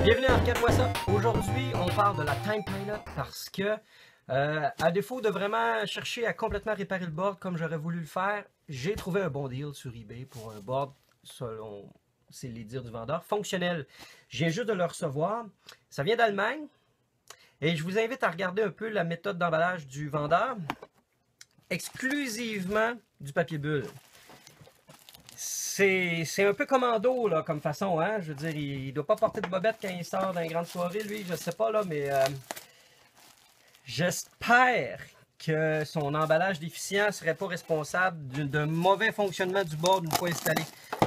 Bienvenue à Arcade-moi ça. Aujourd'hui, on parle de la Time Pilot parce que, à défaut de vraiment chercher à complètement réparer le board comme j'aurais voulu le faire, j'ai trouvé un bon deal sur eBay pour un board, selon c'est les dires du vendeur, fonctionnel. Je viens juste de le recevoir. Ça vient d'Allemagne. Et je vous invite à regarder un peu la méthode d'emballage du vendeur. Exclusivement du papier bulle. C'est un peu commando là, comme façon, hein? Je veux dire, il doit pas porter de bobette quand il sort d'une grande soirée, lui, je sais pas là, mais j'espère que son emballage déficient serait pas responsable d'un mauvais fonctionnement du board une fois installé.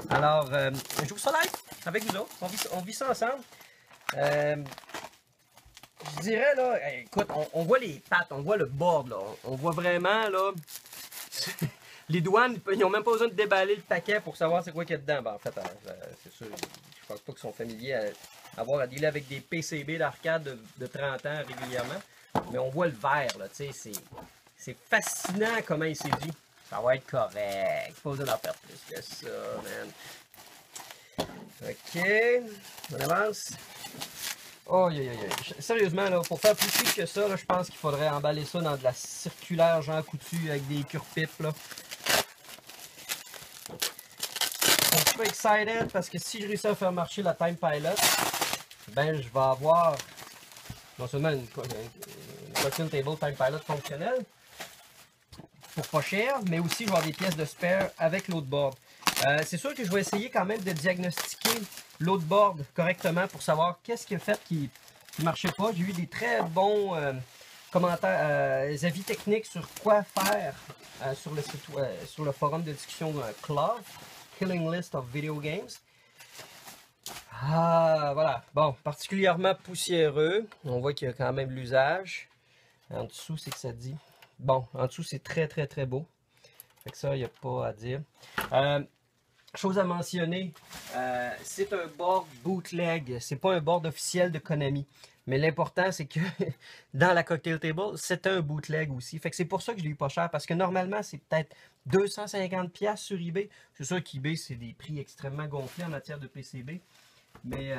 Alors, je vous ça live avec vous autres, on vit ça ensemble. Je dirais là, écoute, on voit les pattes, on voit le board là, on voit vraiment là. Les douanes, ils n'ont même pas besoin de déballer le paquet pour savoir c'est quoi qu'il y a dedans. Ben, en fait, c'est sûr, je pense pas qu'ils sont familiers à avoir à dealer avec des PCB d'arcade de 30 ans régulièrement. Mais on voit le vert, là, tu sais, c'est fascinant comment il s'est dit. Ça va être correct, pas besoin d'en faire plus que ça, man. Ok, on avance. Oh, sérieusement, là, pour faire plus chic que ça, là, je pense qu'il faudrait emballer ça dans de la circulaire Jean Coutu avec des cure-pipes, là. Donc, je suis excited parce que si je réussis à faire marcher la Time Pilot, ben je vais avoir non seulement une cocktail table Time Pilot fonctionnelle pour pas cher, mais aussi je vais avoir des pièces de spare avec l'autre board. C'est sûr que je vais essayer quand même de diagnostiquer l'autre board correctement pour savoir qu'est-ce qui a fait qui ne marchait pas. J'ai eu des très bons commentaires, avis techniques sur quoi faire sur le forum de discussion Clove, Killing List of Video Games. Ah, voilà. Bon, particulièrement poussiéreux. On voit qu'il y a quand même l'usage. En dessous, c'est que ça dit. Bon, en dessous, c'est très, très, très beau. Fait que ça, il n'y a pas à dire. Chose à mentionner, c'est un board bootleg. C'est pas un board officiel de Konami. Mais l'important, c'est que dans la cocktail table, c'est un bootleg aussi. Fait que c'est pour ça que je l'ai eu pas cher. Parce que normalement, c'est peut-être 250$ sur eBay. C'est sûr qu'eBay, c'est des prix extrêmement gonflés en matière de PCB. Mais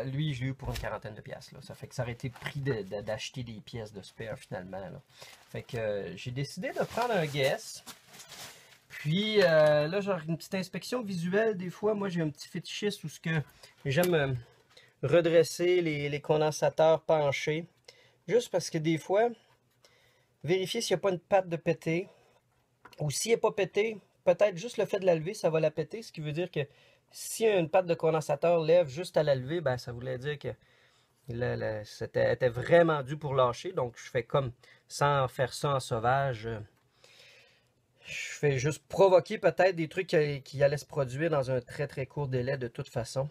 lui, je l'ai eu pour une quarantaine de piastres. Là. Ça fait que ça aurait été prix d'acheter des pièces de spare finalement. Là. Fait que j'ai décidé de prendre un guess. Puis là, genre une petite inspection visuelle. Des fois, moi, j'ai un petit fétichiste où ce que j'aime redresser les condensateurs penchés. Juste parce que des fois, vérifier s'il n'y a pas une patte de pété. Ou s'il n'est pas pété, peut-être juste le fait de la lever, ça va la péter. Ce qui veut dire que si une patte de condensateur lève juste à la lever, ben, ça voulait dire que c'était vraiment dû pour lâcher. Donc, je fais comme, sans faire ça en sauvage, je fais juste provoquer peut-être des trucs qui allaient se produire dans un très très court délai de toute façon.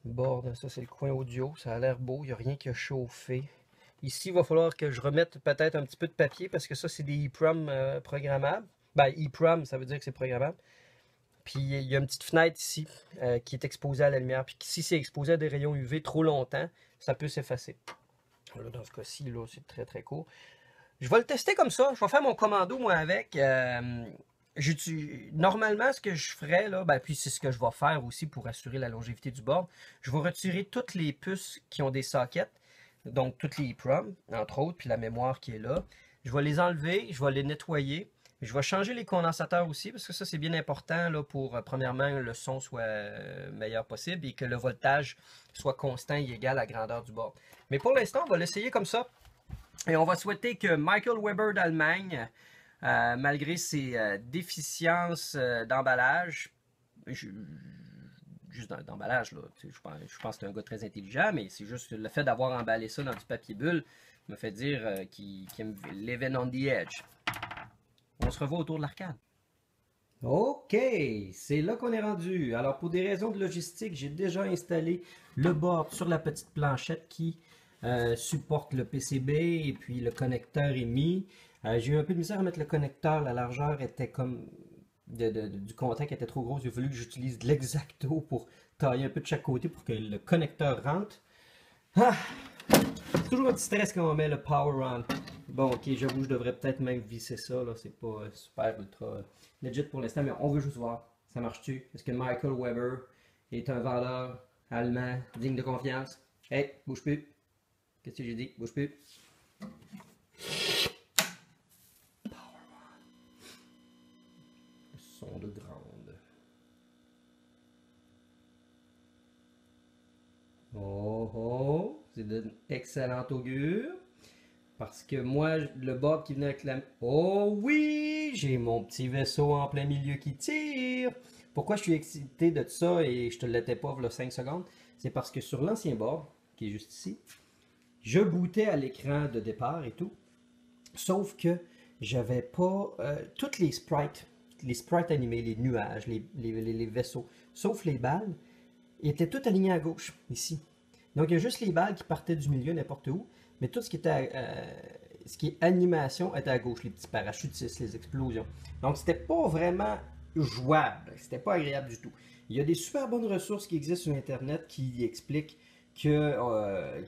Board, ça c'est le coin audio, ça a l'air beau, il n'y a rien qui a chauffé. Ici, il va falloir que je remette peut-être un petit peu de papier parce que ça c'est des EEPROM programmables. Ben, EEPROM, ça veut dire que c'est programmable. Puis il y a une petite fenêtre ici qui est exposée à la lumière. Puis si c'est exposé à des rayons UV trop longtemps, ça peut s'effacer. Là, dans ce cas-ci, là, c'est très très court. Je vais le tester comme ça. Je vais faire mon commando, moi, avec. Normalement, ce que je ferais, là, ben, puis c'est ce que je vais faire aussi pour assurer la longévité du board. Je vais retirer toutes les puces qui ont des sockets. Donc, toutes les EEPROM, entre autres, puis la mémoire qui est là. Je vais les enlever, je vais les nettoyer. Je vais changer les condensateurs aussi, parce que ça, c'est bien important là, pour, premièrement, le son soit meilleur possible et que le voltage soit constant et égal à la grandeur du board. Mais pour l'instant, on va l'essayer comme ça. Et on va souhaiter que Michael Weber d'Allemagne, malgré ses déficiences d'emballage, juste d'emballage, là, je pense que c'est un gars très intelligent, mais c'est juste le fait d'avoir emballé ça dans du papier bulle me fait dire qu'il aime living on the edge. On se revoit autour de l'arcade. Ok, c'est là qu'on est rendu. Alors pour des raisons de logistique, j'ai déjà installé le board sur la petite planchette qui supporte le PCB et puis le connecteur est mis. J'ai eu un peu de misère à mettre le connecteur, la largeur était comme du contact était trop grosse. Il a fallu que j'utilise de l'exacto pour tailler un peu de chaque côté pour que le connecteur rentre. Ah! C'est toujours un petit stress quand on met le power on. Bon, ok, j'avoue, je devrais peut-être même visser ça, là. C'est pas super ultra legit pour l'instant, mais on veut juste voir. Ça marche-tu? Est-ce que Michael Weber est un vendeur allemand, digne de confiance. Hey, bouge plus. Qu'est-ce que j'ai dit? Bouge plus. Son de grande. Oh oh, c'est d'un excellent augure. Parce que moi, le bob qui venait avec la... Oh oui, j'ai mon petit vaisseau en plein milieu qui tire. Pourquoi je suis excité de ça et je te l'étais pas il y a 5 secondes? C'est parce que sur l'ancien board, qui est juste ici, je bootais à l'écran de départ et tout. Sauf que j'avais pas toutes les sprites animés, les nuages, les vaisseaux, sauf les balles, ils étaient tous alignés à gauche, ici. Donc il y a juste les balles qui partaient du milieu n'importe où, mais tout ce qui était ce qui est animation était à gauche, les petits parachutistes, les explosions. Donc c'était pas vraiment jouable, c'était pas agréable du tout. Il y a des super bonnes ressources qui existent sur internet qui expliquent qui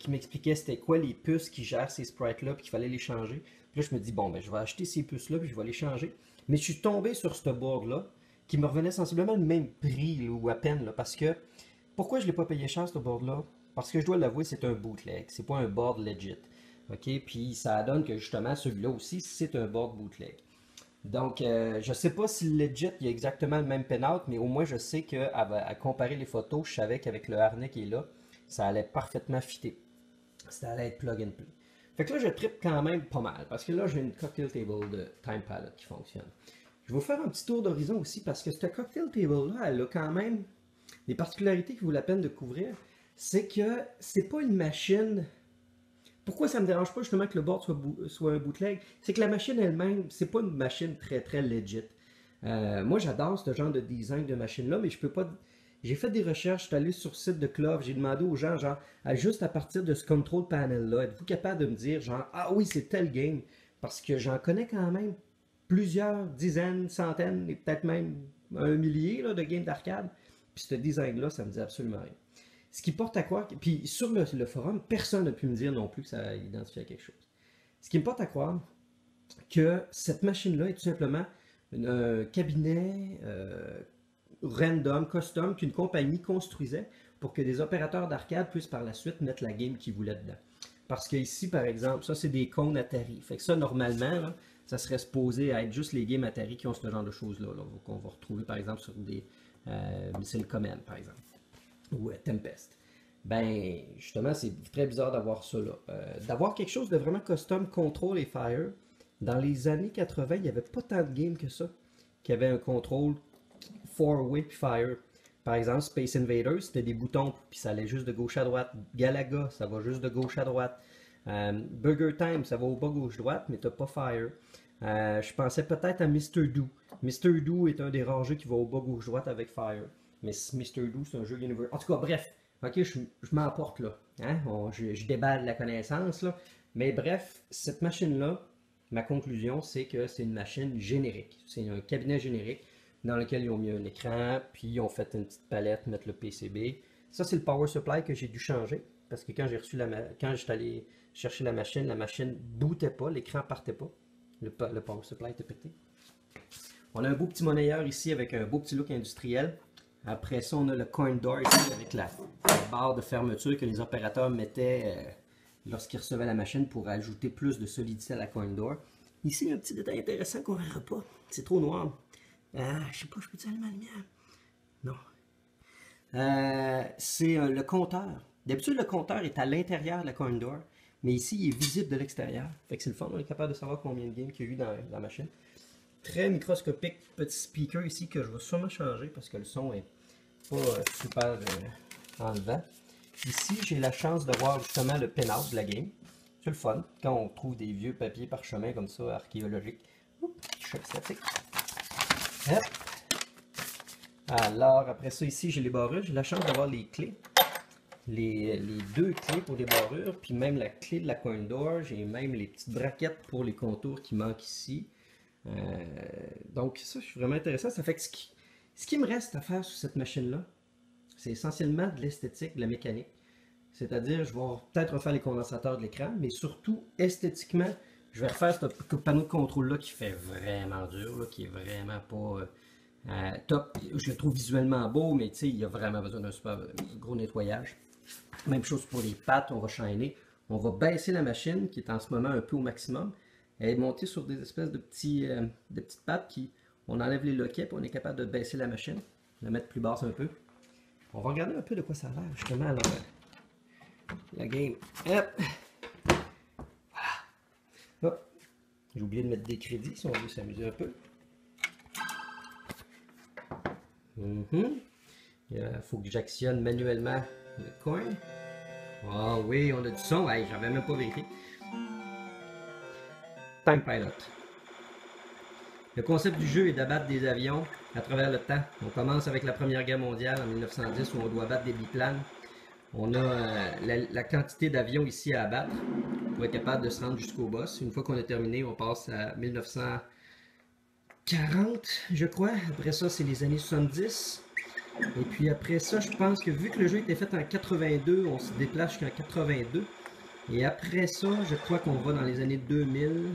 m'expliquaient c'était quoi les puces qui gèrent ces sprites-là, puis qu'il fallait les changer. Puis là, je me dis, bon, ben, je vais acheter ces puces-là, puis je vais les changer. Mais je suis tombé sur ce board-là, qui me revenait sensiblement le même prix, là, ou à peine, là, parce que, pourquoi je ne l'ai pas payé cher, ce board-là? Parce que je dois l'avouer, c'est un bootleg, c'est pas un board legit. OK? Puis ça donne que justement, celui-là aussi, c'est un board bootleg. Donc, je sais pas si le legit, il y a exactement le même pin-out, mais au moins, je sais qu'à comparer les photos, je savais qu'avec le harnais qui est là, ça allait parfaitement fitter. Ça allait être plug and play. Fait que là, je trippe quand même pas mal, parce que là, j'ai une cocktail table de Time Pilot qui fonctionne. Je vais vous faire un petit tour d'horizon aussi, parce que cette cocktail table-là, elle a quand même des particularités qui vaut la peine de couvrir. C'est que c'est pas une machine. Pourquoi ça me dérange pas justement que le board soit un bootleg? C'est que la machine elle-même, c'est pas une machine très très legit. Moi j'adore ce genre de design de machine-là, mais je peux pas. J'ai fait des recherches, je suis allé sur le site de Clove, j'ai demandé aux gens, genre, juste à partir de ce control panel-là, êtes-vous capable de me dire, genre, ah oui, c'est tel game? Parce que j'en connais quand même plusieurs dizaines, centaines, et peut-être même un millier là, de games d'arcade. Puis ce design-là, ça me dit absolument rien. Ce qui porte à croire, puis sur le forum, personne n'a pu me dire non plus que ça identifiait quelque chose. Ce qui me porte à croire que cette machine-là est tout simplement un cabinet random, custom, qu'une compagnie construisait pour que des opérateurs d'arcade puissent par la suite mettre la game qu'ils voulaient dedans. Parce que ici, par exemple, ça c'est des cônes Atari. Fait que ça, normalement, là, ça serait supposé être juste les games Atari qui ont ce genre de choses-là, là, qu'on va retrouver par exemple sur des Missile Command, par exemple, ou Tempest. Ben, justement, c'est très bizarre d'avoir ça là. D'avoir quelque chose de vraiment custom, Control et Fire. Dans les années 80, il n'y avait pas tant de games que ça qui avaient un contrôle 4-way puis Fire. Par exemple, Space Invaders, c'était des boutons, puis ça allait juste de gauche à droite. Galaga, ça va juste de gauche à droite. Burger Time, ça va au bas gauche-droite, mais t'as pas Fire. Je pensais peut-être à Mr. Do. Mr. Do est un des rares jeux qui va au bas gauche-droite avec Fire. Mais Mr. Do, c'est un jeu Universal. En tout cas, bref, ok, je m'emporte là. Hein? Je déballe la connaissance là. Mais bref, cette machine-là, ma conclusion, c'est que c'est une machine générique. C'est un cabinet générique dans lequel ils ont mis un écran, puis ils ont fait une petite palette, mettre le PCB. Ça, c'est le power supply que j'ai dû changer. Parce que quand quand j'étais allé chercher la machine bootait pas, l'écran partait pas. Le power supply était pété. On a un beau petit monnayeur ici avec un beau petit look industriel. Après ça, on a le coin door ici avec la barre de fermeture que les opérateurs mettaient lorsqu'ils recevaient la machine pour ajouter plus de solidité à la coin door. Ici, un petit détail intéressant qu'on ne verra pas. C'est trop noir. Je sais pas, je peux-tu allumer la lumière? Non. C'est le compteur. D'habitude, le compteur est à l'intérieur de la coin door, mais ici, il est visible de l'extérieur. Fait que c'est le fun, on est capable de savoir combien de games qu'il y a eu dans la machine. Très microscopique, petit speaker ici que je vais sûrement changer parce que le son est pas super enlevant. Ici, j'ai la chance de voir justement le pin-out de la game. C'est le fun quand on trouve des vieux papiers parchemins comme ça, archéologiques. Oups, choc statique. Hop. Alors, après ça, ici, j'ai les barrures. J'ai la chance d'avoir les clés. Les deux clés pour les barrures, puis même la clé de la coin door. J'ai même les petites braquettes pour les contours qui manquent ici. Donc, ça, je suis vraiment intéressant. Ça fait que ce qui me reste à faire sur cette machine-là, c'est essentiellement de l'esthétique, de la mécanique. C'est-à-dire, je vais peut-être refaire les condensateurs de l'écran, mais surtout, esthétiquement, je vais refaire ce panneau de contrôle-là qui fait vraiment dur, là, qui est vraiment pas top. Je le trouve visuellement beau, mais il a vraiment besoin d'un super gros nettoyage. Même chose pour les pattes, on va chaîner. On va baisser la machine, qui est en ce moment un peu au maximum. Elle est montée sur des espèces de petites pattes qui, on enlève les loquets, puis on est capable de baisser la machine, la mettre plus basse un peu. On va regarder un peu de quoi ça a l'air, justement, là, la game. Hop. Voilà. J'ai oublié de mettre des crédits si on veut s'amuser un peu. Il faut que j'actionne manuellement le coin. Ah oui, on a du son. Hey, j'avais même pas vérifié. Time Pilot. Le concept du jeu est d'abattre des avions à travers le temps. On commence avec la Première Guerre mondiale en 1910 où on doit abattre des biplanes. On a la quantité d'avions ici à abattre pour être capable de se rendre jusqu'au boss. Une fois qu'on a terminé, on passe à 1940, je crois. Après ça, c'est les années 70. Et puis après ça, je pense que vu que le jeu était fait en 82, on se déplace jusqu'en 82. Et après ça, je crois qu'on va dans les années 2000.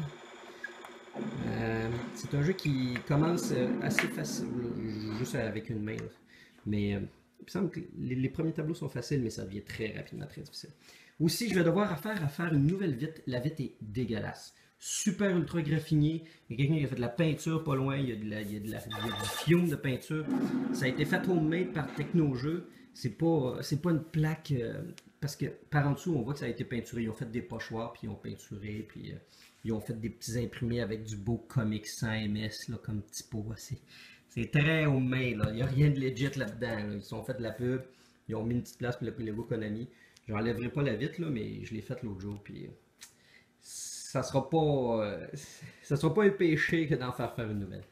C'est un jeu qui commence assez facile, juste avec une main. Mais il me semble que les premiers tableaux sont faciles, mais ça devient très rapidement très difficile. Aussi, je vais devoir faire une nouvelle vitre. La vitre est dégueulasse. Super ultra graffinée. Il y a quelqu'un qui a fait de la peinture pas loin. Il y a du fiume de peinture. Ça a été fait homemade par Technojeux. C'est pas une plaque. Parce que par en dessous, on voit que ça a été peinturé. Ils ont fait des pochoirs, puis ils ont peinturé, puis ils ont fait des petits imprimés avec du beau comics sans MS, là, comme typo. C'est très homemade, là. Il n'y a rien de legit là-dedans. Là. Ils ont fait de la pub. Ils ont mis une petite place pour le logo Konami. J'enlèverai pas la vitre, là, mais je l'ai faite l'autre jour, puis ça sera pas un péché que d'en faire une nouvelle.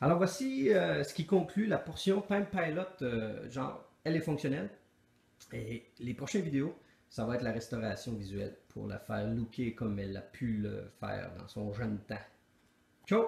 Alors voici ce qui conclut la portion Time Pilot, genre, elle est fonctionnelle. Et les prochaines vidéos, ça va être la restauration visuelle pour la faire looker comme elle a pu le faire dans son jeune temps. Ciao!